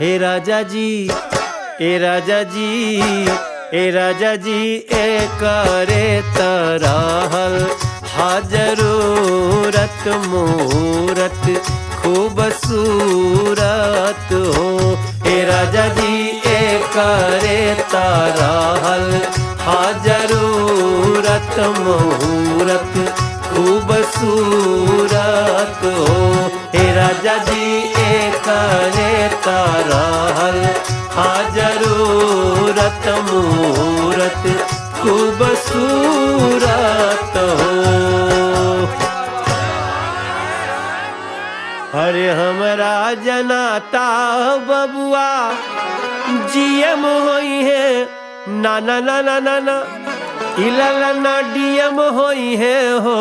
हे राजा जी, ए राजा जी, ए राजा जी, ए करे तरहल हा जरूरत मूरत खूबसूरत हो। ए राजा जी, ए करे तरहल हा जरूरत मूरत खूबसूरत हो। हे राजा जी, ए करे तरहल हा जरूरत मूरत खूबसूरत हो। अरे हमरा जनाता बबुआ जीएम होई है, ना ना ना ना ना ना इला ना डीएम होई है हो।